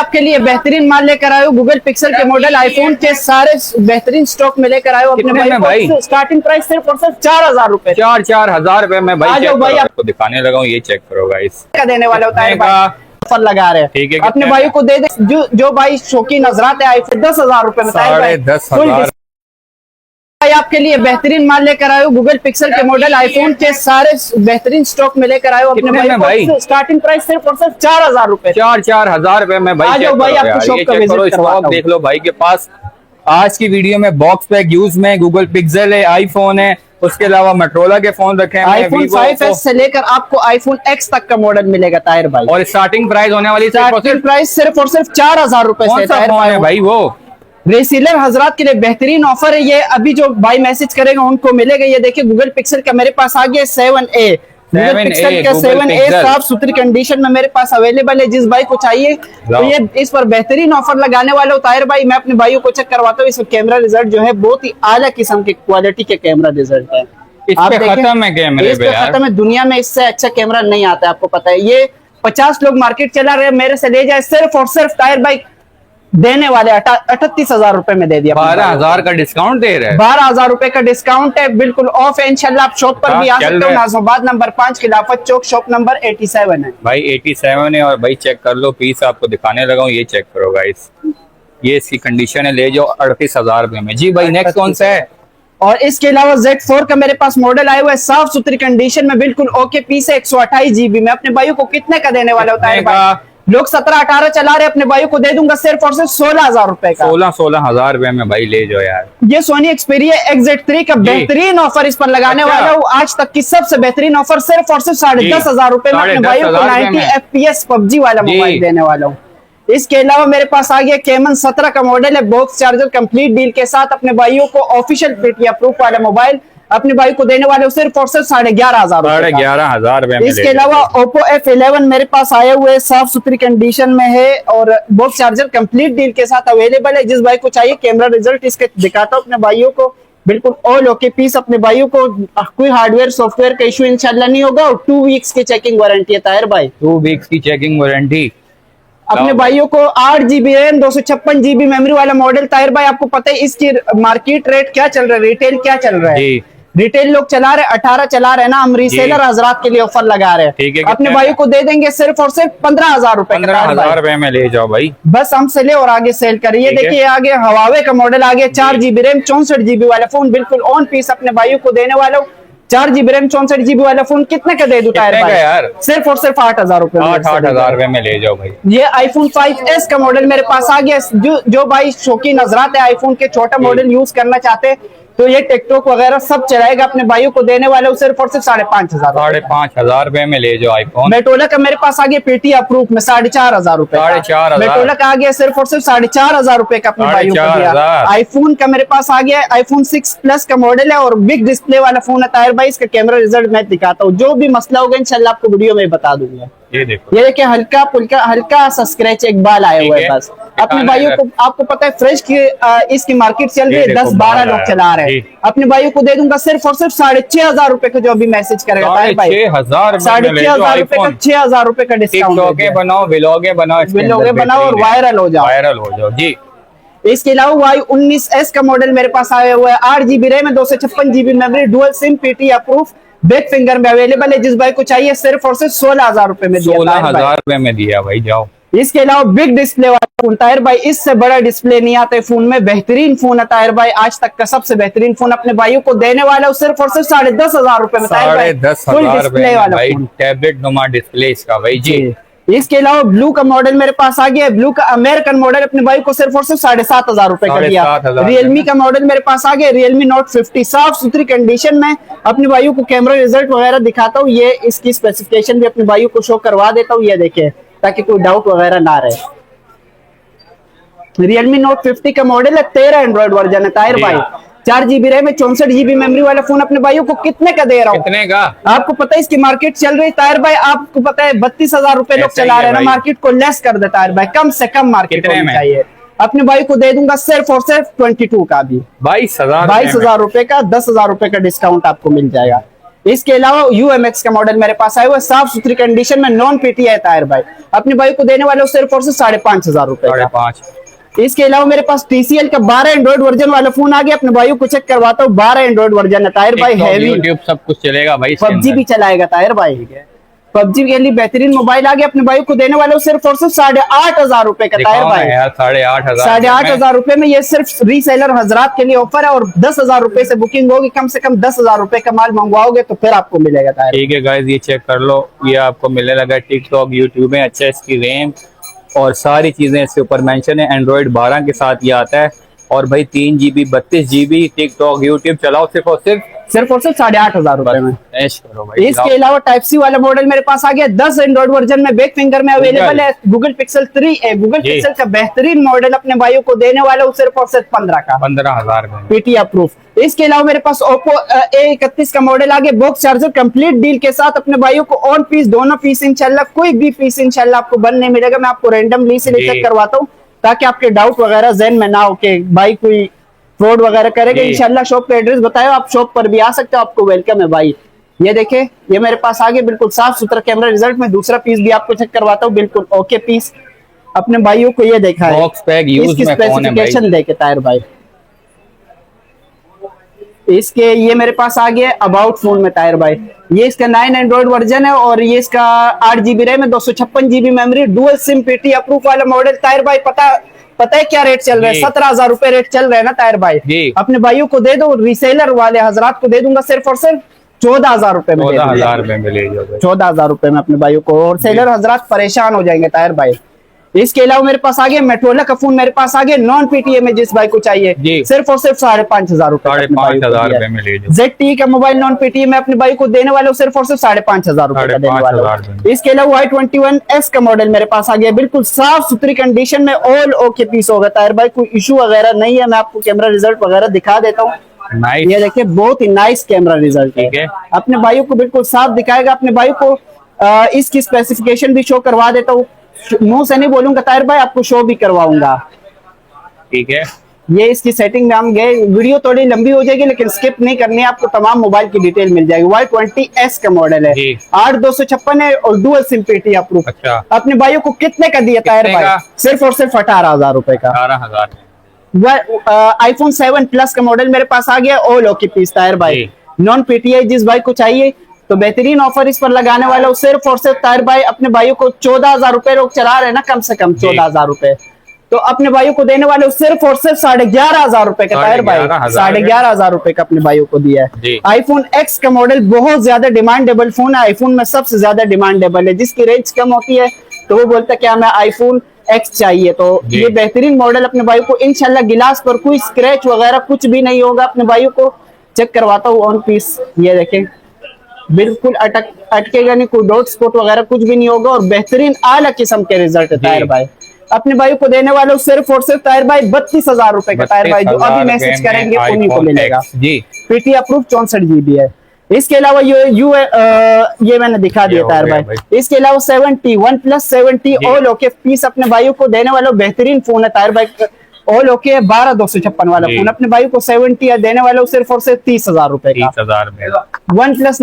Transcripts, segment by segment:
आपके लिए बेहतरीन माल लेकर आयो। गूगल पिक्सल के मॉडल आईफोन के सारे बेहतरीन स्टॉक में लेकर आयो अपने भाई को। स्टार्टिंग प्राइस सिर्फ और सिर्फ 4000 रुपए। 4,000 रुपए में भाई आपको दिखाने लगा हूँ, ये चेक करो गाइस का देने वाला होता है, ऑफर लगा रहे हैं। ठीक है, अपने भाई को दे दे जो भाई शौकीन नजरात है आईफोन 10,000 रुपए में। 10,500 आपके लिए बेहतरीन माल लेकर आयो। गूगल पिक्सल के मॉडल आईफोन के सारे बेहतरीन स्टॉक में लेकर आयो अपने भाई को। स्टार्टिंग प्राइस सिर्फ और सिर्फ 4000 रुपए। 4,000 रुपए में भाई आपको शॉप का विजिट करवाता हूं। देख लो भाई के पास आज की वीडियो में बॉक्स पैक यूज में गूगल पिक्सल है, आईफोन है, उसके अलावा मोटोरोला के फोन रखे हैं। आईफोन 5s से लेकर आपको आईफोन X तक का मॉडल मिलेगा ताहिर भाई। और स्टार्टिंग प्राइस होने वाली प्राइस सिर्फ और सिर्फ 4000 रुपए से भाई। वो रेसिलर हजरात के लिए बेहतरीन ऑफर है ये। अभी जो भाई मैसेज करेगा उनको मिलेगा। ये देखिए गूगल पिक्सल का मेरे पास आ गया 7A। गूगल पिक्सल का 7A साफ सुथरी कंडीशन में मेरे पास अवेलेबल है। जिस भाई को चाहिए तो ये इस पर बेहतरीन ऑफर लगाने वाला हूँ ताहिर भाई। मैं अपने भाइयों को चेक करवाता हूँ। इस कैमरा रिजल्ट जो है बहुत ही आला किस्म की क्वालिटी के कैमरा रिजल्ट है। आप खत्म है कैमरे पे यार। खत्म है, दुनिया में इससे अच्छा कैमरा नहीं आता है, आपको पता है। ये 50 लोग मार्केट चला रहे हैं, मेरे से ले जाए सिर्फ और सिर्फ ताहिर भाई देने वाले 38,000 रुपए में दे दिया। 12,000 का डिस्काउंट दे रहे हैं। 12,000 रुपए का डिस्काउंट है, बिल्कुल ऑफ है। इंशाल्लाह आप शॉप पर भी आ सकते हो। नाज़िमाबाद नंबर 5 खिलाफत चौक, शॉप नंबर 87 है भाई। 87 है। और भाई चेक कर लो पीस, आपको दिखाने लगा हूँ, ये चेक करो गाइस। ये इसकी कंडीशन है, ले जाओ 38,000 रुपए में। जी भाई नेक्स्ट कौन सा है? और इसके अलावा Z4 का मेरे पास मॉडल आया हुआ है, साफ सुथरी कंडीशन में, बिल्कुल ओके पीस है। 128 GB में अपने भाइयों को कितने का देने वाला होता है? लोग 17-18 चला रहे, अपने भाइयों को दे दूंगा सिर्फ और सिर्फ 16,000 रुपए का। 16,000 रुपए में भाई ले जाओ यार। ये सोनी एक्सपीरिया XZ3 का बेहतरीन ऑफर इस पर लगाने वाला हूँ। आज तक की सबसे बेहतरीन ऑफर सिर्फ और सिर्फ 10,500 रुपए में अपने भाइयों को 90 FPS PUBG वाला मोबाइल देने वाला हूँ। इसके अलावा मेरे पास आ गया Camon 17 का मॉडल है, बॉक्स चार्जर कंप्लीट डील के साथ। अपने भाइयों को ऑफिशियल पेटी अप्रूव वाला मोबाइल अपने भाई को देने वाले सिर्फ और सिर्फ 11,500 रुपए। इसके अलावा Oppo F11 मेरे पास आए हुए, साफ सुथरी कंडीशन में है और बॉक्स चार्जर कंप्लीट डील के साथ अवेलेबल है। जिस भाई को चाहिए कैमरा रिजल्ट इसके दिखाता हूँ अपने भाइयों को, बिल्कुल ऑल ओके पीस। अपने भाइयों को कोई हार्डवेयर सॉफ्टवेयर का इशू इंशाल्लाह नहीं होगा। और 2 वीक्स की चेकिंग वारंटी है ताहिर भाई। 2 वीक्स की चेकिंग वारंटी। अपने भाइयों को 8 GB रैम 256 GB मेमोरी वाला मॉडल ताहिर भाई। आपको पता है इसकी मार्केट रेट क्या चल रहा है, रिटेल क्या चल रहा है? रिटेल लोग चला रहे 18 चला रहे ना, हम रीसेलर हजरात के लिए ऑफर लगा रहे हैं। अपने भाई को दे देंगे सिर्फ और सिर्फ 15,000 रुपए। 15,000 रुपए में ले जाओ भाई, बस हमसे ले और आगे सेल करिए। देखिए आगे हवावे का मॉडल आगे 4 GB रैम 64 GB वाला फोन, बिल्कुल ऑन पीस अपने भाइयों को देने वाला हूँ। 4 GB रैम 64 GB वाला फोन कितने का दे दूं ताहिर भाई? यार सिर्फ और सिर्फ 8,000 रुपए। 8,000 रुपए में ले जाओ भाई। ये आईफोन 5s का मॉडल मेरे पास आ गया। जो भाई शौकीन नजरात है आईफोन के छोटा मॉडल यूज करना चाहते हैं तो ये टिकटॉक वगैरह सब चलाएगा। अपने भाइयों को देने वाले हो सिर्फ और सिर्फ 5,500। 5,500 रुपए में ले जाओ आईफोन। मोटोरोला का मेरे पास आ गया पेटी अप्रूव में 4,500 रुपए। 4,500 मोटोरोला का आ गया सिर्फ और सिर्फ 4,500 रुपए का अपने भाइयों को दिया। आईफोन का मेरे पास आ गया आईफोन 6 प्लस का मॉडल है और बिग डिस्प्ले वाला फोन है ताहिर भाई। इसका कैमरा रिजल्ट मैं दिखाता हूँ, जो भी मसला होगा इंशाल्लाह आपको वीडियो में बता दूंगा। ये देखिए हल्का सा स्क्रैच एक बाल आया हुआ है बस। अपने भाइयों को आपको पता है फ्रेश की इसकी मार्केट चल रही है, 10-12 लोग चला रहे हैं। अपने भाइयों को दे दूंगा सिर्फ और सिर्फ 6,500 रुपए का, जो अभी मैसेज करेगा ताहिर भाई। 6,500 रुपए का 6,000 रुपए का डिस्काउंट। बनाओ व्लॉगे बनाओ और वायरल हो जाओ जी। इसके अलावा Y19s का मॉडल मेरे पास आया हुआ है। 8 GB रैम है 256 GB मेमोरी, डुअल सिम पेटी अप्रूव, बैक फिंगर में अवेलेबल है। जिस भाई को चाहिए सिर्फ और सिर्फ 16,000 रुपए में दिया। 16,000 रुपए में दिया भाई जाओ। इसके अलावा बिग डिस्प्ले वाला फोन ताहिर भाई, इससे बड़ा डिस्प्ले नहीं आता है फोन में। बेहतरीन फोन है ताहिर भाई, आज तक का सबसे बेहतरीन फोन अपने भाइयों को देने वाला हूँ सिर्फ और सिर्फ 10,500 रुपए में। 10,500 रुपए वाला टैबलेट नुमा डिस्प्ले इसका भाई जी। इसके अलावा ब्लू का मॉडल मेरे पास आ गया है। ब्लू का अमेरिकन मॉडल अपने भाई को सिर्फ और सिर्फ 7,500 रुपए का दिया। रियलमी का मॉडल मेरे पास आ गया रियलमी नोट 50, साफ सुथरी कंडीशन में। अपने भाइयों को कैमरा रिजल्ट वगैरह दिखाता हूँ, ये इसकी स्पेसिफिकेशन भी अपने भाइयों को शो करवा देता हूँ। ये देखे ताकि कोई डाउट वगैरह ना रहे। रियलमी नोट 50 का मॉडल है, 13 एंड्रॉइड वर्जन है ताहिर भाई। 4 GB रैम में 64 GB मेमोरी वाला फोन अपने भाइयों को कितने का दे रहा हूँ? कितने का? आपको पता है इसकी मार्केट चल रही है ताहिर भाई, आपको पता है 32,000 रुपए लोग चला रहे हैं ना। मार्केट को लेस कर दे ताहिर भाई, कम से कम मार्केट होनी चाहिए। अपने भाई को दे दूंगा सिर्फ और सिर्फ 22 का भी 22,000 रुपए का 10,000 रुपए का डिस्काउंट आपको मिल जाएगा। इसके अलावा UMX का मॉडल मेरे पास आया हुआ है, साफ सुथरी कंडीशन में, नॉन PTI टायर भाई। अपने भाई को देने वाले हो सिर्फ और सिर्फ 5,500 रुपए का। 5.5। इसके अलावा मेरे पास TCL का 12 एंड्रॉइड वर्जन वाला फोन आ गया, अपने भाइयों को चेक करवाता हूँ। 12 एंड्रॉइड वर्जन है टायर भाई, हैवी, यूट्यूब सब कुछ चलेगा भाई, PUBG भी चलाएगा टायर भाई। PUBG के लिए बेहतरीन मोबाइल आ गया, अपने भाई को देने वाले हो सिर्फ और सिर्फ 8,500 रुपए का टायर भाई। 8,500 8,500 रुपए में ये सिर्फ रीसेलर हजरात के लिए ऑफर है, और 10,000 रुपए से बुकिंग होगी, कम से कम 10,000 रुपए का माल मंगवाओगे तो फिर आपको मिलेगा टायर। ठीक है गाइस, ये चेक कर लो, ये आपको मिलने लगा टिकटॉक यूट्यूब में। अच्छा, इसकी रैम और सारी चीजें इसके ऊपर मेंशन है। एंड्रॉइड 12 के साथ ये आता है, और भाई 3 GB 32 GB टिकटॉक यूट्यूब चलाओ सिर्फ और सिर्फ 8,500 रुपए में। ऐश करो भाई। इसके अलावा टाइप सी वाला मॉडल मेरे पास आ गया, 10 एंड्रॉइड वर्जन में, बैक फिंगर में अवेलेबल है। Google pixel 3a, Google pixel का बेहतरीन मॉडल अपने भाइयों को देने वाला हूँ सिर्फ और सिर्फ 15,000 में, PTI अप्रूव। इसके अलावा मेरे पास Oppo A31 का मॉडल आ गया, बॉक्स चार्जर कंप्लीट डील के साथ। अपने भाइयों को ऑन पीस, दोनों पीस इंशाल्लाह, कोई भी पीस इंशाल्लाह आपको बंद नहीं मिलेगा। मैं आपको रैंडमली से चेक करवाता हूँ ताकि आपके डाउट वगैरह जहन में ना हो कि भाई कोई फ्रॉड वगैरह करेगा। इंशाल्लाह शॉप का एड्रेस बताओ, आप शॉप पर भी आ सकते हो, आपको वेलकम है भाई। ये देखे, ये मेरे पास आ गया बिल्कुल साफ सुथरा कैमरा रिजल्ट में। दूसरा पीस भी आपको चेक करवाता हूँ, बिल्कुल ओके पीस। अपने भाइयों को ये देखा है, बॉक्स पैक यूज में कौन है भाई? देखे टायर भाई। इसके ये मेरे पास आ गया अबाउट फोन में टायर भाई। ये इसका 9 एंड्रॉइड वर्जन है, और ये इसका 8 GB रैम है, 256 GB memory, dual SIM, PTI approve वाला मॉडल टायर भाई। पता है क्या रेट चल रहा है? 17,000 रुपए रेट चल रहा है ना टायर भाई। अपने भाइयों को दे दो, रीसेलर वाले हजरात को दे दूंगा सिर्फ और सिर्फ 14,000 रुपए में। 14,000 में मिलेगा, 14,000 रुपए में अपने भाइयों को, और सेलर हजरात परेशान हो जाएंगे टायर भाई। इसके अलावा मेरे पास आ गया मेटरोला का फोन, मेरे पास आ गया नॉन PTI में, जिस भाई को चाहिए सिर्फ और सिर्फ 5,500 रुपए। 5,500 में ले जाओ। ZTE का मोबाइल नॉन PTI में अपने भाई को देने वाले हो सिर्फ और सिर्फ 5,500 रुपए का देने वाला। इसके अलावा Y21S का मॉडल मेरे पास आ गया, बिल्कुल साफ सुथरी कंडीशन में, ऑल ओके पीस होगा टायर भाई, कोई इशू वगैरह नहीं है। मैं आपको कैमरा रिजल्ट वगैरह दिखा देता हूँ। ये देखिए, बहुत ही नाइस कैमरा रिजल्ट है। अपने भाइयों को बिल्कुल साफ दिखाएगा। अपने भाइयों को इसकी स्पेसिफिकेशन भी शो करवा देता हूँ, मुंह से नहीं बोलूंगा टायर भाई, आपको शो भी करवाऊंगा। ठीक है, ये इसकी सेटिंग में हम गए, वीडियो थोड़ी लंबी हो जाएगी लेकिन स्किप नहीं करनी है, आपको तमाम मोबाइल की डिटेल मिल जाएगी। Y20S का मॉडल है, 8,256 है, और डुअल सिम PTI अप्रूव। अच्छा, अपने भाइयों को कितने का दिया टायर भाई? सिर्फ और सिर्फ 18,000 रुपए का। 18,000। iPhone 7 Plus का मॉडल मेरे पास आ गया, ऑल ओके पीस टायर भाई, नॉन PTI। जिस भाई को चाहिए तो बेहतरीन ऑफर इस पर लगाने वाला हूँ सिर्फ और सिर्फ टायर भाई। अपने भाइयों को 14,000 रुपए लोग चला रहे हैं ना, कम से कम 14,000 रुपए, तो अपने भाइयों को देने वाले सिर्फ और सिर्फ 11,500 रुपए का टायर भाई। 11,500 रुपए का अपने भाइयों को दिया है। iPhone X का मॉडल बहुत ज्यादा डिमांडेबल फोन है, आईफोन में सबसे ज्यादा डिमांडेबल है। जिसकी रेंज कम होती है तो वो बोलता है क्या हमें iPhone X चाहिए, तो ये बेहतरीन मॉडल अपने भाइयों को इंशाल्लाह गिलास पर कोई स्क्रैच वगैरह कुछ भी नहीं होगा। अपने भाइयों को चेक करवाता हूँ ऑन पीस, ये देखें, बिल्कुल अटकेगा नहीं, कोई डॉट स्पॉट वगैरह कुछ भी नहीं होगा, और बेहतरीन आला किस्म के रिजल्ट है टायर भाई। अपने भाई को देने वाले सिर्फ और सिर्फ टायर भाई 32,000 रुपए का टायर भाई, जो अभी मैसेज करेंगे उन्हीं को मिलेगा। PTI अप्रूव 64 GB है। इसके अलावा ये मैंने दिखा दिया टायर भाई। इसके अलावा 70 OnePlus 70 ऑल ओके पीस अपने भाइयों को देने वाला बेहतरीन फोन है टायर भाई, ऑल ओके 12,256 वाला फोन। अपने भाई को 70 देने वाला सिर्फ और सिर्फ 30,000 रुपए का। 30,000 में OnePlus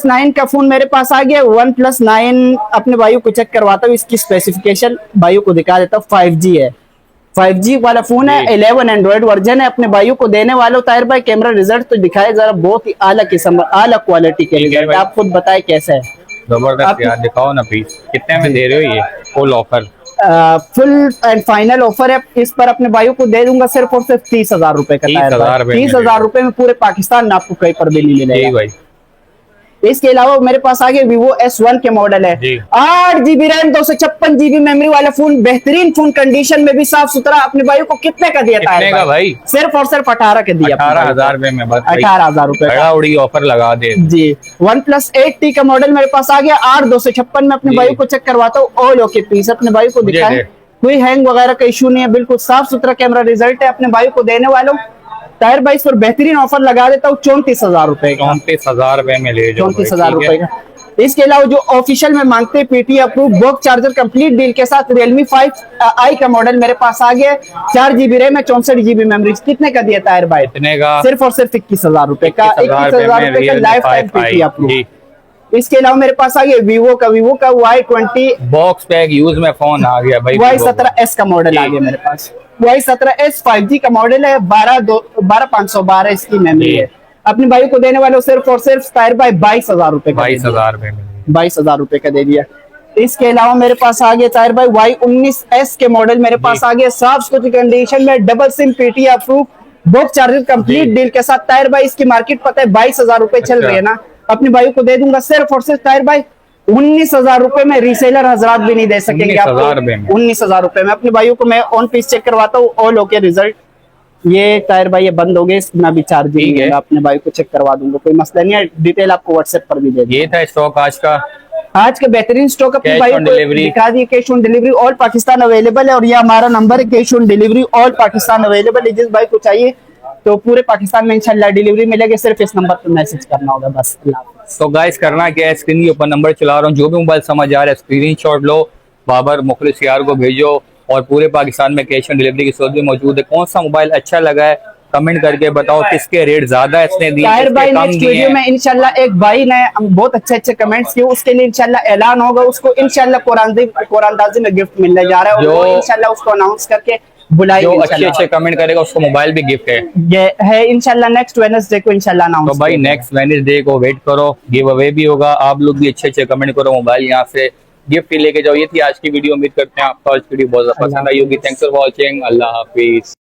9 का फोन मेरे पास आ गया। OnePlus 9 अपने भाइयों को चेक करवाता हूँ, इसकी स्पेसिफिकेशन भाइयों को दिखा देता हूँ। 5G है, 5G वाला फोन है, 11 एंड्रॉइड वर्जन है। अपने भाइयों को देने वालों ताहिर भाई, कैमरा रिजल्ट तो दिखाए जरा, बहुत ही आला किस्म, आला क्वालिटी के रिजल्ट, आप खुद बताए कैसे है। जबरदस्त यार, दिखाओ ना पीस, कितने में दे रहे हो ये full offer? Full and final offer है इस पर, अपने भाइयों को दे दूंगा सिर्फ और सिर्फ 30,000 रुपए का। 30,000 रुपए में पूरे पाकिस्तान में आपको कहीं पर भी नहीं मिलेगा भाई। इसके अलावा मेरे पास आगे Vivo S1 के मॉडल है, 8 GB रैम 256 GB मेमोरी वाला फोन, बेहतरीन फोन, कंडीशन में भी साफ सुथरा। अपने भाइयों को कितने का दिया था भाई? सिर्फ और सिर्फ 18 के दिया, 18,000 में, 18,000 रुपए ऑफर लगा दे जी। OnePlus 8T का मॉडल मेरे पास आ गया, 8,256 में। अपने भाइयों को चेक करवाता हूँ, ऑल ओके पीस। अपने भाइयों को दिखाए, कोई हैंग वगैरह का इशू नहीं है, बिल्कुल साफ सुथरा कैमरा रिजल्ट है। अपने भाइयों को देने वालों टायर भाई पर बेहतरीन ऑफर लगा देता हूँ 34,000 रुपए का। 34,000 रुपए में ले जाओ, 34,000 रुपए का। इसके अलावा जो ऑफिशियल में मांगते हैं PT approve box charger complete deal के साथ Realme 5i का मॉडल मेरे पास आ गया। 4 GB रैम है, 64 GB मेमोरी। कितने का दिया ताहिर भाई? इतने का सिर्फ और सिर्फ 21,000 रुपए का। 21,000 रुपए का लाइफ टाइम पीटी अप्रूव। इसके अलावा मेरे पास आ गया वीवो का Y20 बॉक्स पैक यूज में फोन आ गया भाई। Y17s का मॉडल आ गया मेरे पास। Y17s 5G का मॉडल है, 12,512 इसकी मेमोरी है। अपने भाई को देने वाले सिर्फ और सिर्फ ताहिर भाई 22,000 रुपए का। 22,000 रुपए में 22,000 रुपए का दे दिया। इसके अलावा मेरे पास आ गया ताहिर भाई Y19s के मॉडल मेरे पास आ गया, साफ सुथरी कंडीशन में, double SIM PT approve box charger complete deal के साथ। ताहिर भाई इसकी मार्केट पता है 22,000 रुपए चल रही है ना, अपने भाई को दे दूंगा सिर्फ और सिर्फ ताहिर भाई 19,000 रुपए में। रीसेलर हजरात भी नहीं दे सकेंगे आपको 19,000 रुपए में। अपने भाइयों को मैं ऑन पीस चेक करवाता हूँ, ऑल ओके रिजल्ट। ये ताहिर भाई ये बंद हो गए, इसमें भी चार्जिंग है, अपने भाई को चेक करवा दूंगा, कोई मसला नहीं है। डिटेल आपको व्हाट्सएप पर भी दे दूंगा। ये था स्टॉक आज का बेहतरीन स्टॉक अपने भाई को दिखा दिए। Cash on delivery all Pakistan available है, और ये हमारा नंबर है, cash on delivery all Pakistan available है। जिस भाई को चाहिए तो पूरे पाकिस्तान में इंशाल्लाह डिलीवरी मिलेगी, सिर्फ इस नंबर पर मैसेज करना होगा बस। तो गाइस करना क्या है, स्क्रीन के ऊपर नंबर चला रहा हूँ, जो भी मोबाइल समझ आ रहा है स्क्रीनशॉट लो, बाबर मुखलिस यार को भेजो, और पूरे पाकिस्तान में कैश ऑन डिलीवरी की सहूलत मौजूद है। कौन सा मोबाइल अच्छा लगा है कमेंट करके बताओ, किसके रेट ज्यादा इसने दिए, ताहिर भाई नेक्स्ट वीडियो में इंशाल्लाह एक भाई ने बहुत अच्छे कमेंट्स किए, उसके लिए इंशाल्लाह ऐलान होगा, उसको इंशाल्लाह कुरानदाजी में गिफ्ट मिलने जा रहा है, और इंशाल्लाह उसको अनाउंस करके बुलाएंगे। जो अच्छे कमेंट करेगा उसको मोबाइल भी गिफ्ट है, ये है इंशाल्लाह नेक्स्ट वेडनेसडे को इंशाल्लाह अनाउंस। तो भाई नेक्स्ट वेडनेसडे को वेट करो, गिव अवे भी होगा, आप लोग भी अच्छे कमेंट करो, मोबाइल यहाँ से गिफ्ट लेके जाओ। ये थी आज की वीडियो, उम्मीद करते हैं आपको आज की वीडियो बहुत पसंद आई होगी। Thanks for watching, Allah Hafiz.